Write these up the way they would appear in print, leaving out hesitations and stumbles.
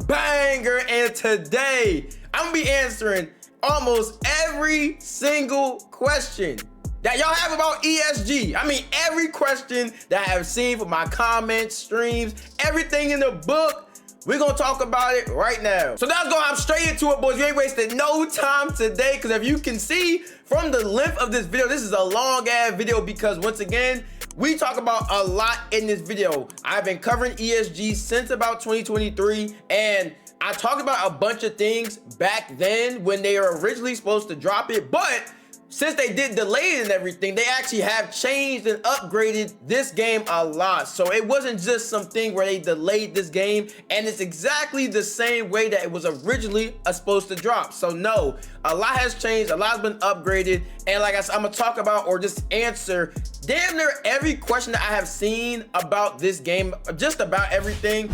banger, and today I'm gonna be answering almost every single question that y'all have about ESG. I mean, every question that I have seen from my comments, streams, everything in the book. We're gonna talk about it right now. So now let's go hop straight into it, boys. We ain't wasting no time today, because if you can see from the length of this video, this is a long ass video because once again, we talk about a lot in this video. I've been covering ESG since about 2023, and I talked about a bunch of things back then when they were originally supposed to drop it, but since they did delay it and everything, they actually have changed and upgraded this game a lot. So it wasn't just something where they delayed this game, and it's exactly the same way that it was originally supposed to drop. So no, a lot has changed, a lot has been upgraded, and like I said, I'm gonna talk about or just answer damn near every question that I have seen about this game, just about everything.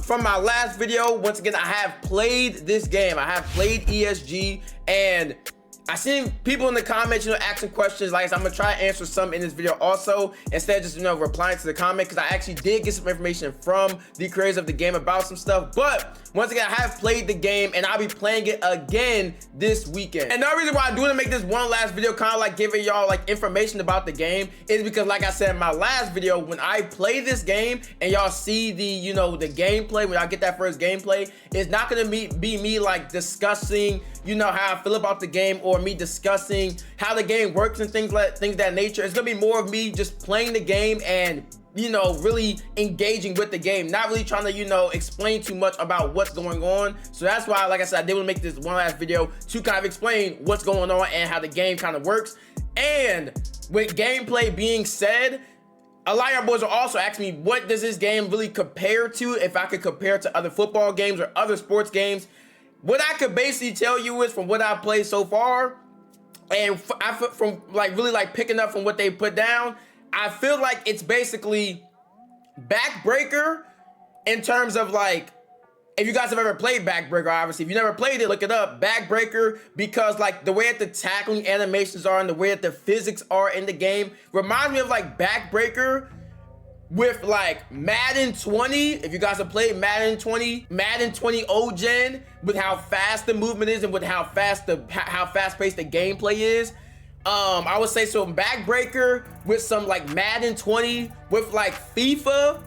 From my last video, once again, I have played this game. I have played ESG, and I seen people in the comments, asking questions. Like I said, I'm gonna try to answer some in this video also, instead of just, replying to the comment, because I actually did get some information from the creators of the game about some stuff. But once again, I have played the game, and I'll be playing it again this weekend. And the reason why I do want to make this one last video, kind of like giving y'all like information about the game, is because like I said in my last video, when I play this game and y'all see the, the gameplay, when I get that first gameplay, it's not gonna be me like discussing, how I feel about the game, or me discussing how the game works and things that nature. It's gonna be more of me just playing the game and really engaging with the game, not really trying to explain too much about what's going on. So that's why, like I said, I did want to make this one last video to kind of explain what's going on and how the game kind of works. And with gameplay being said, a lot of y'all boys are also asking me, what does this game really compare to, if I could compare to other football games or other sports games. What I could basically tell you is, from what I've played so far, and from like really like picking up from what they put down, I feel like it's basically backbreaker in terms of like, if you guys have ever played backbreaker, obviously, if you never played it, look it up. Backbreaker, because like the way that the tackling animations are and the way that the physics are in the game reminds me of like backbreaker with like Madden 20. If you guys have played Madden 20 old gen, with how fast the movement is and with how fast-paced the gameplay is. I would say so backbreaker with some like Madden 20 with like FIFA,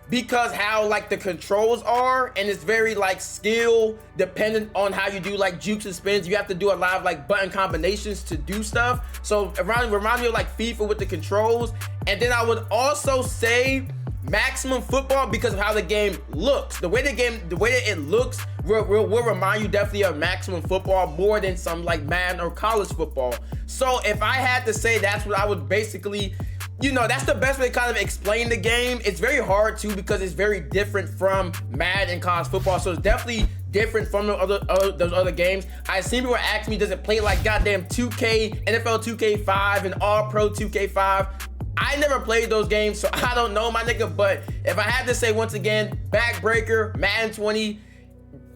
because how like the controls are, and it's very like skill dependent on how you do like jukes and spins. You have to do a lot of like button combinations to do stuff. So reminds me of like FIFA with the controls. And then I would also say maximum football, because of how the game looks. The way that it looks will remind you definitely of maximum football more than some like Madden or college football. So if I had to say, that's what I would basically, that's the best way to kind of explain the game. It's very hard too, because it's very different from Madden and college football. So it's definitely different from those other games. I've seen people ask me, does it play like goddamn 2K, NFL 2K5 and All Pro 2K5? I never played those games, so I don't know, my nigga. But if I had to say, once again, backbreaker, Madden 20,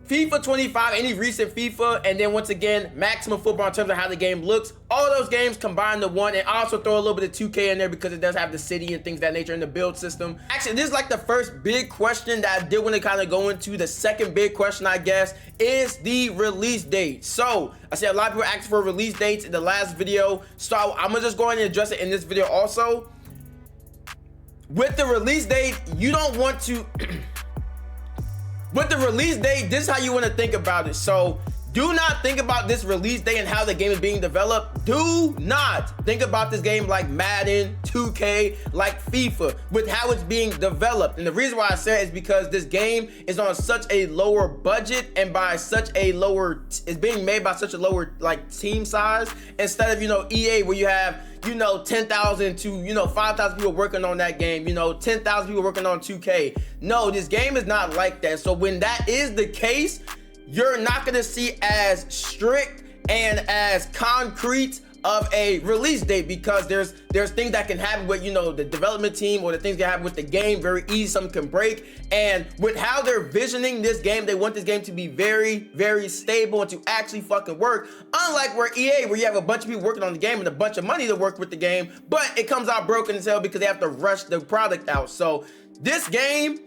FIFA 25, any recent FIFA, and then once again, maximum football in terms of how the game looks. All of those games combined to one, and also throw a little bit of 2K in there because it does have the city and things of that nature in the build system. Actually, this is like the first big question that I did want to kind of go into. The second big question, I guess, is the release date. So I see a lot of people asking for release dates in the last video, so I'm gonna just go ahead and address it in this video also. With the release date, you don't want to with the release date, this is how you want to think about it. So do not think about this release date and how the game is being developed. Do not think about this game like Madden, 2K, like FIFA, with how it's being developed. And the reason why I say it is because this game is on such a lower budget, and by such a lower, it's being made by such a lower like team size, instead of EA, where you have 10,000 to 5,000 people working on that game, 10,000 people working on 2K. No, this game is not like that. So when that is the case, you're not gonna see as strict and as concrete of a release date, because there's things that can happen with the development team, or the things that happen with the game very easy. Something can break, and with how they're visioning this game, they want this game to be very, very stable and to actually fucking work. Unlike where EA, where you have a bunch of people working on the game and a bunch of money to work with the game, but it comes out broken as hell because they have to rush the product out. So this game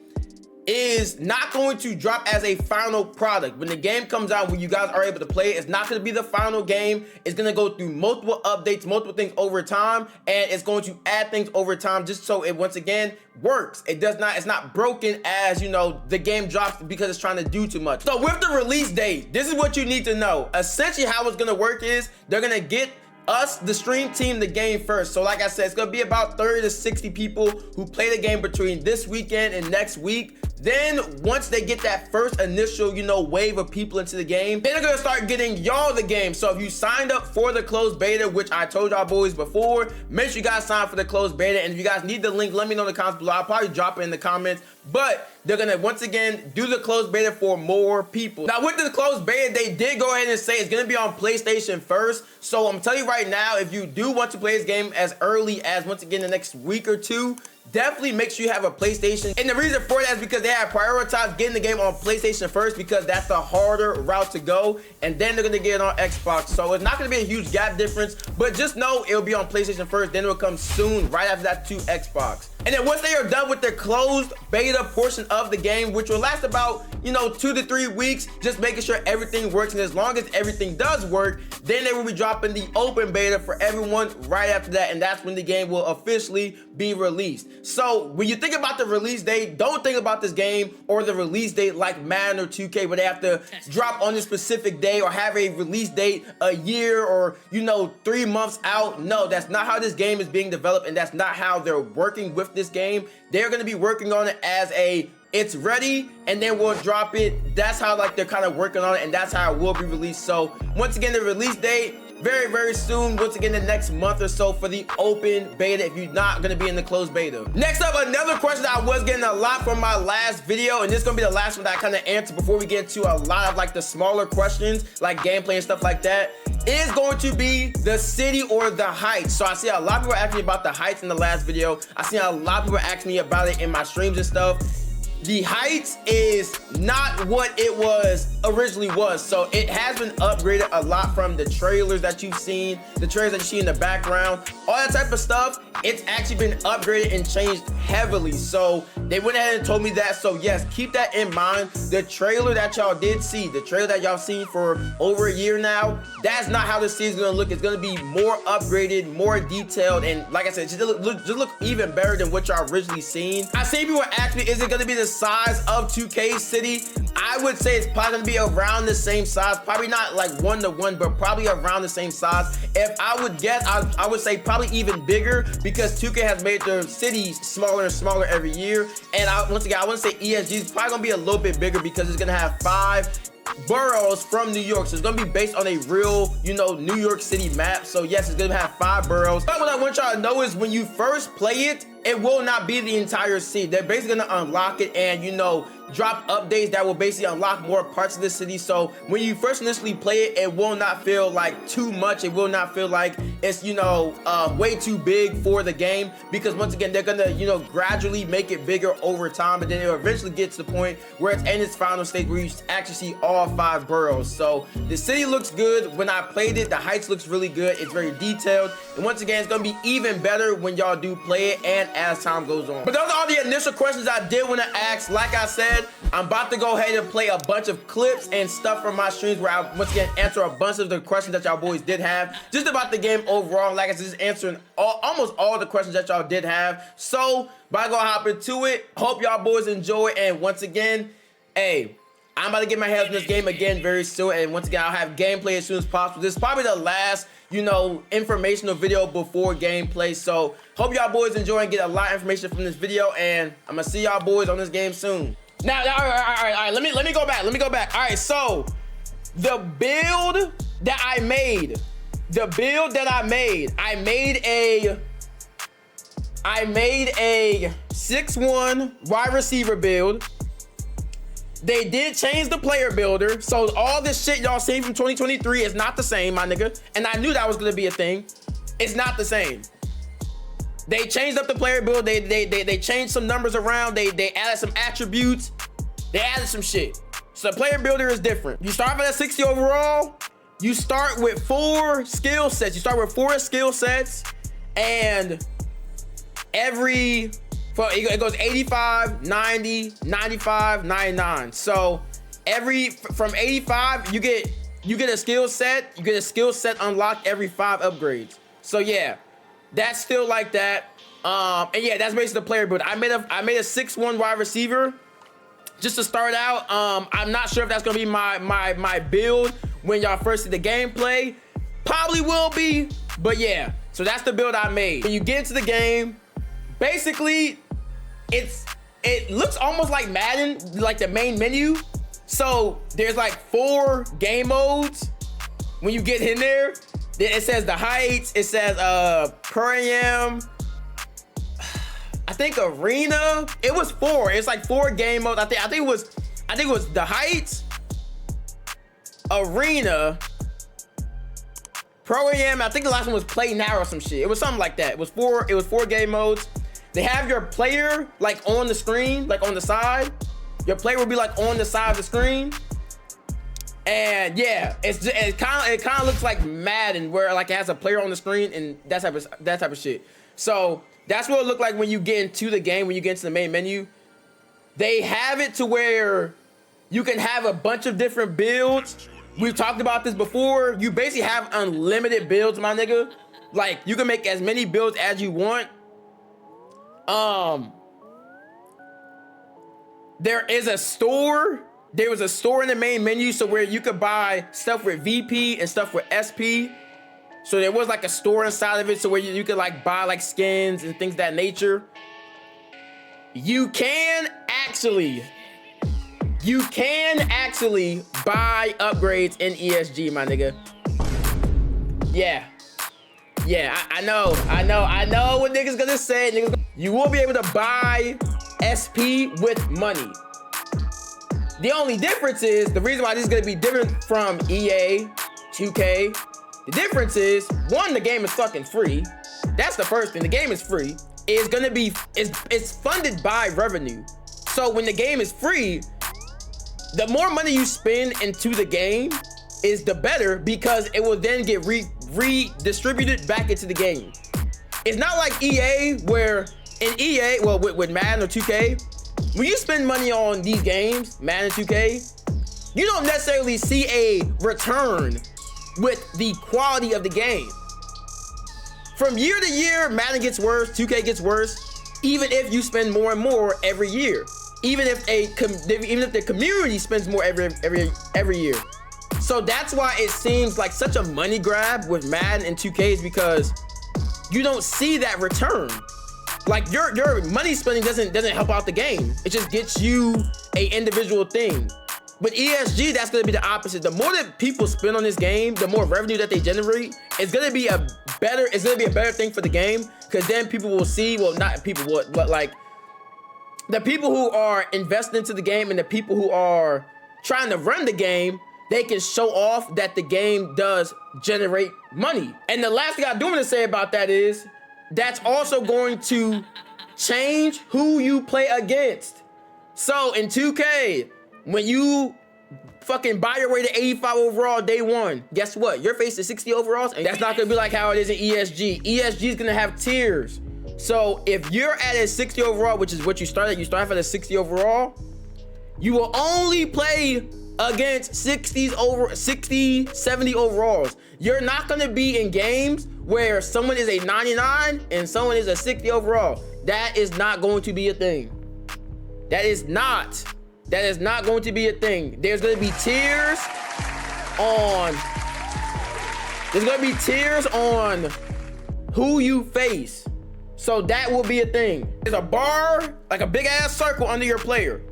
is not going to drop as a final product. When the game comes out, when you guys are able to play it, it's not going to be the final game. It's going to go through multiple updates, multiple things over time, and it's going to add things over time just so it once again works. It's not broken as, you know, the game drops because it's trying to do too much. So with the release date, this is what you need to know. Essentially how it's going to work is they're going to get us, the stream team, the game first. So like I said, it's gonna be about 30 to 60 people who play the game between this weekend and next week. Then once they get that first initial, you know, wave of people into the game, then they're gonna start getting y'all the game. So if you signed up for the closed beta, which I told y'all boys before, make sure you guys sign up for the closed beta. And if you guys need the link, let me know in the comments below. I'll probably drop it in the comments. But they're gonna once again do the closed beta for more people. Now with the closed beta, they did go ahead and say it's gonna be on PlayStation first. So I'm telling you right now, if you do want to play this game as early as once again the next week or two, definitely make sure you have a PlayStation. And the reason for that is because they have prioritized getting the game on PlayStation first because that's the harder route to go. And then they're gonna get it on Xbox. So it's not gonna be a huge gap difference, but just know it'll be on PlayStation first, then it'll come soon, right after that to Xbox. And then once they are done with their closed beta portion of the game, which will last about, you know, 2 to 3 weeks, just making sure everything works. And as long as everything does work, then they will be dropping the open beta for everyone right after that. And that's when the game will officially be released. So when you think about the release date, don't think about this game or the release date like Madden or 2K, where they have to drop on a specific day or have a release date a year or, you know, 3 months out. No, that's not how this game is being developed, and that's not how they're working with this game. They're going to be working on it as it's ready and then we'll drop it. That's how like they're kind of working on it, and that's how it will be released. So once again, the release date very soon, once again the next month or so for the open beta if you're not going to be in the closed beta. Next up, another question that I was getting a lot from my last video, and this is going to be the last one that I kind of answer before we get to a lot of like the smaller questions like gameplay and stuff like that, is going to be the city or the heights. So I see a lot of people asking me about the heights in the last video. I see a lot of people asking me about it in my streams and stuff. The heights is not what it originally was. So it has been upgraded a lot from the trailers that you've seen, the trailers that you see in the background, all that type of stuff. It's actually been upgraded and changed heavily. So they went ahead and told me that. So yes, keep that in mind. The trailer that y'all did see, the trailer that y'all seen for over a year now, that's not how the city is gonna look. It's gonna be more upgraded, more detailed, and like I said, just look even better than what y'all originally seen. I see people ask me, is it gonna be the size of 2K's city? I would say it's probably gonna be around the same size, probably not like 1-to-1, but probably around the same size. If I would guess, I would say probably even bigger, because 2K has made their cities smaller and smaller every year. And once again, I want to say ESG is probably gonna be a little bit bigger because it's gonna have 5 boroughs from New York. So it's gonna be based on a real, you know, New York City map. So yes, it's gonna have 5 boroughs. But what I want y'all to know is when you first play it, it will not be the entire city. They're basically gonna unlock it and, you know, drop updates that will basically unlock more parts of the city. So when you first initially play it, it will not feel like too much. It will not feel like it's, you know, way too big for the game, because once again, they're gonna, you know, gradually make it bigger over time, but then it'll eventually get to the point where it's in its final stage where you actually see all 5 boroughs. So the city looks good. When I played it, the heights looks really good. It's very detailed, and once again, it's gonna be even better when y'all do play it and as time goes on. But those are all the initial questions I did want to ask. Like I said, I'm about to go ahead and play a bunch of clips and stuff from my streams where I once again answer a bunch of the questions that y'all boys did have just about the game overall. Like I said, just answering almost all the questions that y'all did have. So about to go hop into it. Hope y'all boys enjoy, and once again, hey, I'm about to get my hands on this game again very soon, and once again, I'll have gameplay as soon as possible. This is probably the last, you know, informational video before gameplay. So hope y'all boys enjoy and get a lot of information from this video, and I'm gonna see y'all boys on this game soon. Now, all right, let me go back. All right, so the build that I made, I made a 6'1" wide receiver build. They did change the player builder, so all this shit y'all seen from 2023 is not the same, my nigga. And I knew that was gonna be a thing. It's not the same. They changed up the player build. They changed some numbers around. They added some attributes. They added some shit. So the player builder is different. You start with a 60 overall. You start with 4 skill sets. And every It goes 85, 90, 95, 99. So from 85, you get a skill set. You get a skill set unlocked every 5 upgrades. So yeah, that's still like that. And yeah, that's basically the player build. I made a 6'1" wide receiver just to start out. I'm not sure if that's gonna be my build when y'all first see the gameplay. Probably will be, but yeah. So that's the build I made. When you get into the game, basically, it looks almost like Madden, like the main menu. So there's like 4 game modes. When you get in there, it says the heights. It says Pro-Am. I think arena. It was 4. It's like 4 game modes. I think it was the heights, arena, Pro-Am. I think the last one was play now or some shit. It was something like that. It was 4 game modes. They have your player like on the screen, like on the side. Your player will be like on the side of the screen. And yeah, it kind of looks like Madden, where like it has a player on the screen and that type of shit. So that's what it look like when you get into the game, when you get into the main menu. They have it to where you can have a bunch of different builds. We've talked about this before. You basically have unlimited builds, my nigga. Like you can make as many builds as you want. There is a store. There was a store in the main menu, so where you could buy stuff with VP and stuff with SP. So there was like a store inside of it, so where you could like buy like skins and things of that nature. You can actually buy upgrades in ESG, my nigga. Yeah, I know what niggas gonna say. You will be able to buy SP with money. The only difference is, the reason why this is gonna be different from EA, 2K, the difference is, one, the game is fucking free. That's the first thing. The game is free. It's funded by revenue. So when the game is free, the more money you spend into the game is the better, because it will then get redistributed back into the game. It's not like EA, where in EA, well, with Madden or 2K, when you spend money on these games, Madden 2K, you don't necessarily see a return with the quality of the game. From year to year, Madden gets worse, 2K gets worse, even if you spend more and more every year. Even if the community spends more every year. So that's why it seems like such a money grab with Madden and 2K, is because you don't see that return. Like your money spending doesn't help out the game. It just gets you a individual thing. But ESG, that's gonna be the opposite. The more that people spend on this game, the more revenue that they generate, it's gonna be a better thing for the game. Because then people will see, well, not people, but like the people who are investing into the game and the people who are trying to run the game, they can show off that the game does generate money. And the last thing I do want to say about that is, that's also going to change who you play against. So in 2K, when you fucking buy your way to 85 overall day one, guess what? You're facing 60 overalls, and that's not gonna be like how it is in ESG. ESG is gonna have tiers. So if you're at a 60 overall, which is what you start off at a 60 overall, you will only play against 60, 70 overalls. You're not gonna be in games where someone is a 99 and someone is a 60 overall. That is not going to be a thing. That is not going to be a thing. There's gonna be tiers on who you face. So that will be a thing. There's a bar, like a big ass circle under your player.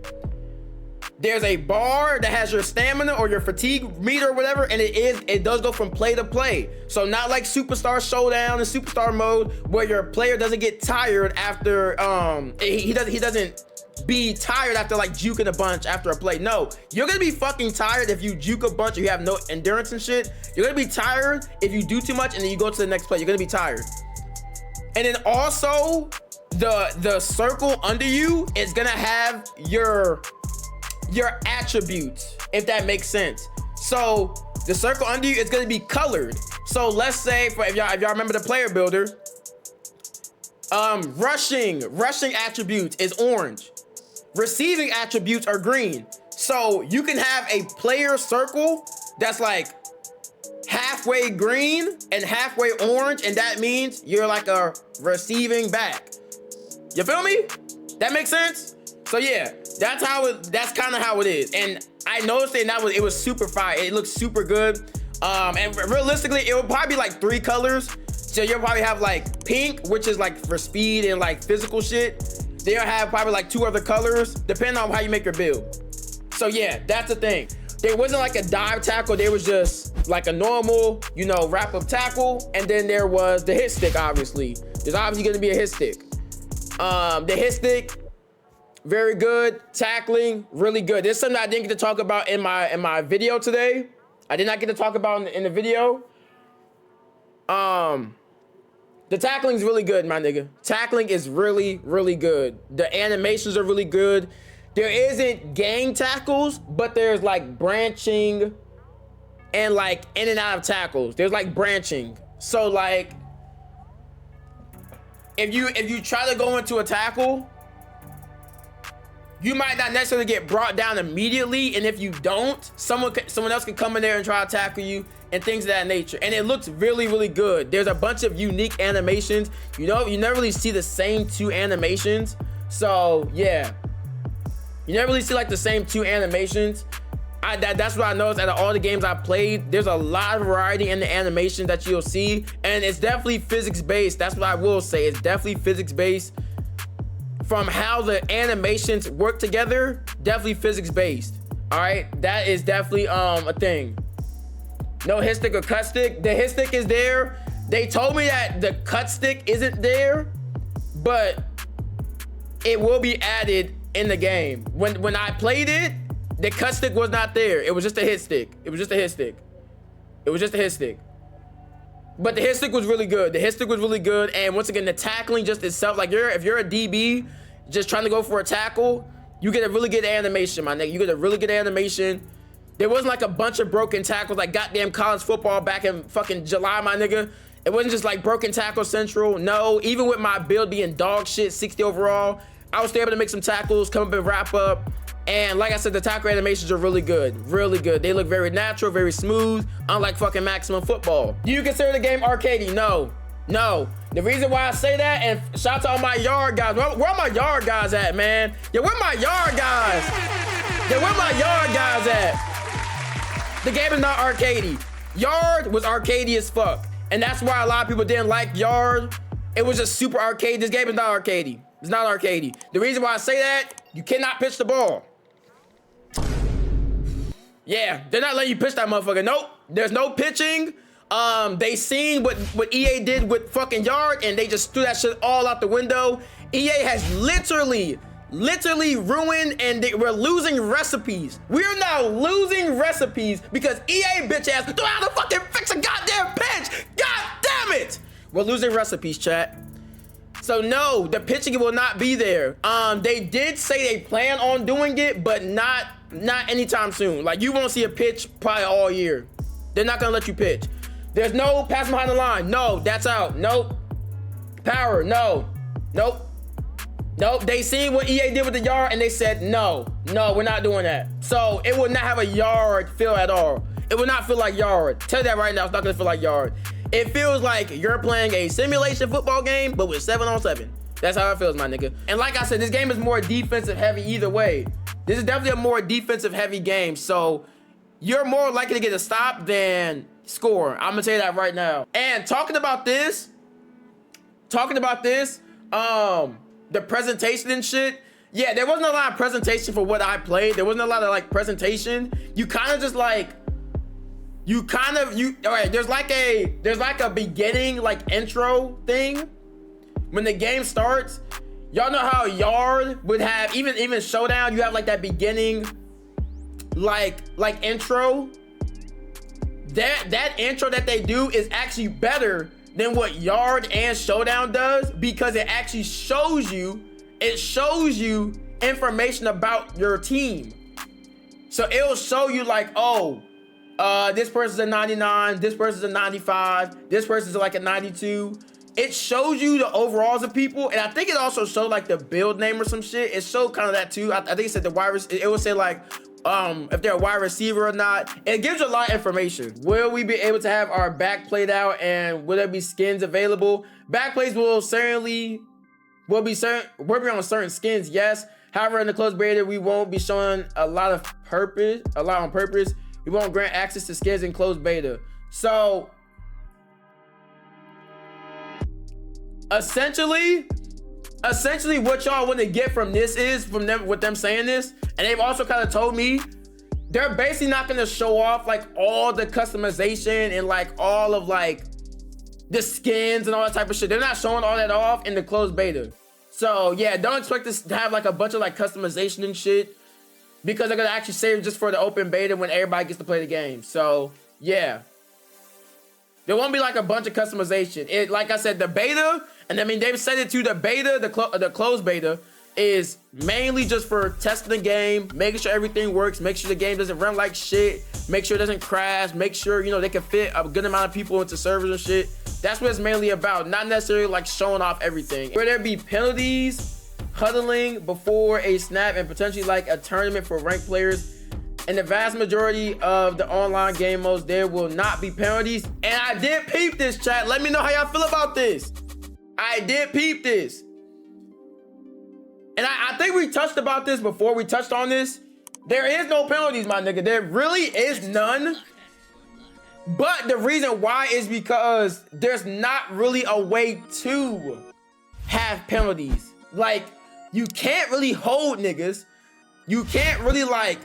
There's a bar that has your stamina or your fatigue meter or whatever, and it does go from play to play. So not like Superstar Showdown and Superstar mode, where your player doesn't get tired after he doesn't be tired after like juking a bunch after a play. No, you're gonna be fucking tired if you juke a bunch or you have no endurance and shit. You're gonna be tired if you do too much and then you go to the next play. You're gonna be tired. And then also the circle under you is gonna have your attributes, if that makes sense. So the circle under you is gonna be colored. So let's say, if y'all remember the player builder, Rushing attributes is orange. Receiving attributes are green. So you can have a player circle that's like halfway green and halfway orange, and that means you're like a receiving back. You feel me? That makes sense? So yeah, that's kind of how it is. And I noticed it, and it was super fire. It looks super good. And realistically, it would probably be like 3 colors. So you'll probably have like pink, which is like for speed and like physical shit. Then you'll have probably like 2 other colors, depending on how you make your build. So yeah, that's the thing. There wasn't like a dive tackle. There was just like a normal, you know, wrap up tackle. And then there was the hit stick, obviously. There's obviously gonna be a hit stick. The hit stick, very good. Tackling, really good. There's something I didn't get to talk about in my video today. I did not get to talk about in the video. The tackling is really good, my nigga. Tackling is really, really good. The animations are really good. There isn't gang tackles, but there's like branching and like in and out of tackles. There's like branching. So like, if you try to go into a tackle, you might not necessarily get brought down immediately, and if you don't, someone else can come in there and try to tackle you and things of that nature. And it looks really, really good. There's a bunch of unique animations. You know, you never really see the same 2 animations. So yeah, you never really see like the same 2 animations. That's what I noticed out of all the games I played. There's a lot of variety in the animation that you'll see, and it's definitely physics based. That's what I will say. It's definitely physics based. From how the animations work together, definitely physics based. All right, that is definitely a thing. No hit stick or cut stick. The hit stick is there. They told me that the cut stick isn't there, but it will be added in the game. When I played it, the cut stick was not there. It was just a hit stick. It was just a hit stick. It was just a hit stick. But the hit stick was really good. The hit stick was really good. And once again, the tackling just itself, like if you're a DB just trying to go for a tackle, you get a really good animation, my nigga. You get a really good animation. There wasn't like a bunch of broken tackles like goddamn college football back in fucking July, my nigga. It wasn't just like broken tackle central. No, even with my build being dog shit, 60 overall, I was still able to make some tackles, come up and wrap up. And like I said, the tackle animations are really good. Really good. They look very natural, very smooth, unlike fucking Maximum Football. Do you consider the game arcadey? No. No. The reason why I say that, and shout out to all my yard guys. Where my yard guys at, man? Yeah, where my yard guys? Yeah, where my yard guys at? The game is not arcadey. Yard was arcadey as fuck. And that's why a lot of people didn't like Yard. It was just super arcade. This game is not arcadey. It's not arcadey. The reason why I say that, you cannot pitch the ball. Yeah, they're not letting you pitch that motherfucker. Nope, there's no pitching. They seen what EA did with fucking Yard, and they just threw that shit all out the window. EA has literally ruined, and we're losing recipes. We're now losing recipes because EA bitch ass don't know how to fucking fix a goddamn pitch. God damn it. We're losing recipes, chat. So no, the pitching will not be there. They did say they plan on doing it, but not anytime soon. Like, you won't see a pitch probably all year. They're not gonna let you pitch. There's no pass behind the line. No, that's out. Nope. Power, no. Nope. Nope. They seen what EA did with the Yard, and they said, no, we're not doing that. So it will not have a Yard feel at all. It will not feel like Yard. Tell you that right now, it's not gonna feel like Yard. It feels like you're playing a simulation football game, but with 7-on-7. That's how it feels, my nigga. And like I said, this game is more defensive heavy either way. This is definitely a more defensive heavy game, so you're more likely to get a stop than score. I'm gonna tell you that right now. And talking about this, the presentation and shit, yeah, there wasn't a lot of presentation for what I played. There wasn't a lot of like presentation. You kind of just like, all right, there's like a beginning, like intro thing. When the game starts, y'all know how Yard would have, even Showdown, you have like that beginning, like intro. That intro that they do is actually better than what Yard and Showdown does, because it actually shows you information about your team. So it'll show you like, oh, this person's a 99, this person's a 95, this person's like a 92. it shows you the overalls of people, and I think it also showed like the build name or some shit. It showed kind of that too. I think it said the wide receiver. It would say like if they're a wide receiver or not. It gives you a lot of information. Will we be able to have our back played out, and will there be skins available? Back plays will certainly be working on certain skins, yes. However, in the closed beta, we won't be showing a lot on purpose. We won't grant access to skins in closed beta. So essentially what y'all want to get from this is, from them, with them saying this, and they've also kind of told me they're basically not going to show off like all the customization and like all of like the skins and all that type of shit. They're not showing all that off in the closed beta. So yeah, don't expect this to have like a bunch of like customization and shit, because they're gonna actually save just for the open beta when everybody gets to play the game. So yeah, there won't be like a bunch of customization. It, like I said, the beta, and I mean they've said it too, the beta, the closed beta is mainly just for testing the game, making sure everything works, make sure the game doesn't run like shit, make sure it doesn't crash, make sure, you know, they can fit a good amount of people into servers and shit. That's what it's mainly about, not necessarily like showing off everything. Will there be penalties, huddling before a snap, and potentially like a tournament for ranked players? In the vast majority of the online game modes, there will not be penalties. And I did peep this, chat. Let me know how y'all feel about this. I did peep this. And I think we touched about this before. We touched on this. There is no penalties, my nigga. There really is none. But the reason why is because there's not really a way to have penalties. Like, you can't really hold niggas. You can't really like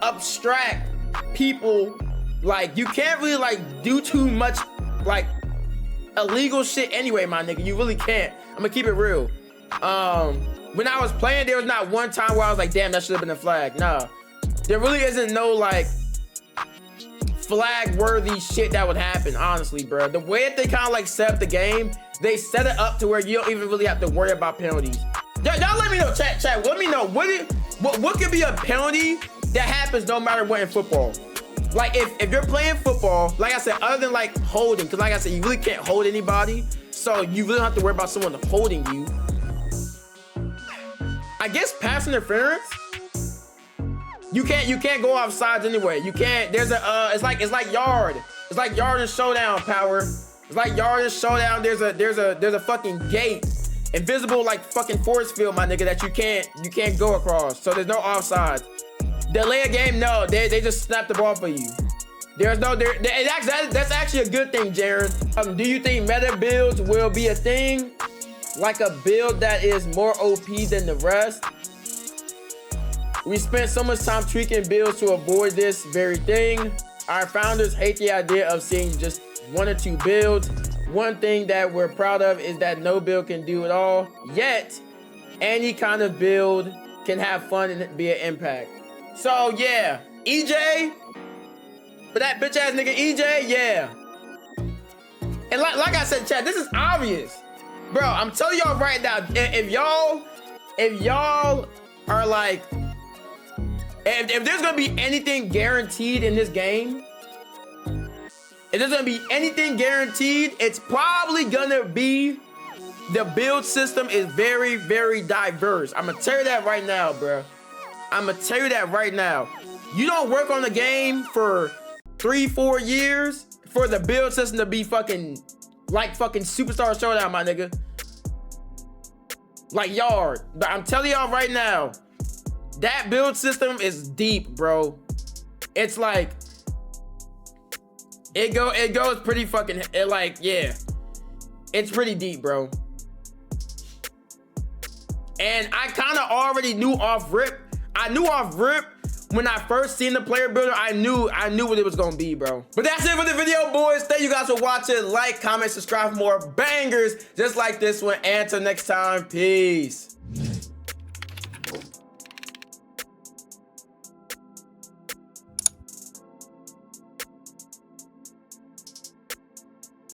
abstract people. Like, you can't really like do too much like illegal shit anyway, my nigga. You really can't. I'm gonna keep it real. When I was playing, there was not one time where I was like, damn, that should have been a flag. Nah, there really isn't no like flag worthy shit that would happen, honestly, bro. The way that they kind of like set up the game, they set it up to where you don't even really have to worry about penalties. Y'all let me know, chat, let me know what could be a penalty that happens no matter what in football. Like if you're playing football, like I said, other than like holding, because like I said, you really can't hold anybody, so you really don't have to worry about someone holding you. I guess pass interference. You can't go off sides anyway. You can't. There's a it's like yard. It's like yard and showdown power. It's like yard and showdown. There's a fucking gate, invisible like fucking force field, my nigga, that you can't go across. So there's no offside. Delay a game, no. They just snap the ball for you. There's no that's actually a good thing, Jaron. Do you think meta builds will be a thing? Like a build that is more OP than the rest? We spent so much time tweaking builds to avoid this very thing. Our founders hate the idea of seeing just one or two builds. One thing that we're proud of is that no build can do it all. Yet, any kind of build can have fun and be an impact. So yeah, EJ, for that bitch ass nigga EJ, yeah. And like I said, chat, this is obvious. Bro, I'm telling y'all right now, if y'all are like, if there's gonna be anything guaranteed in this game, if there's gonna be anything guaranteed, it's probably gonna be the build system is very, very diverse. I'm gonna tell you that right now, bro. I'm gonna tell you that right now. You don't work on the game for 3-4 years for the build system to be fucking like fucking Superstar Showdown, my nigga. Like yard. But I'm telling y'all right now, that build system is deep, bro. It's like it goes pretty fucking yeah. It's pretty deep, bro. And I kind of already knew off rip. I knew off rip when I first seen the player builder. I knew what it was gonna be, bro. But that's it for the video, boys. Thank you guys for watching. Like, comment, subscribe for more bangers just like this one. And until next time, peace.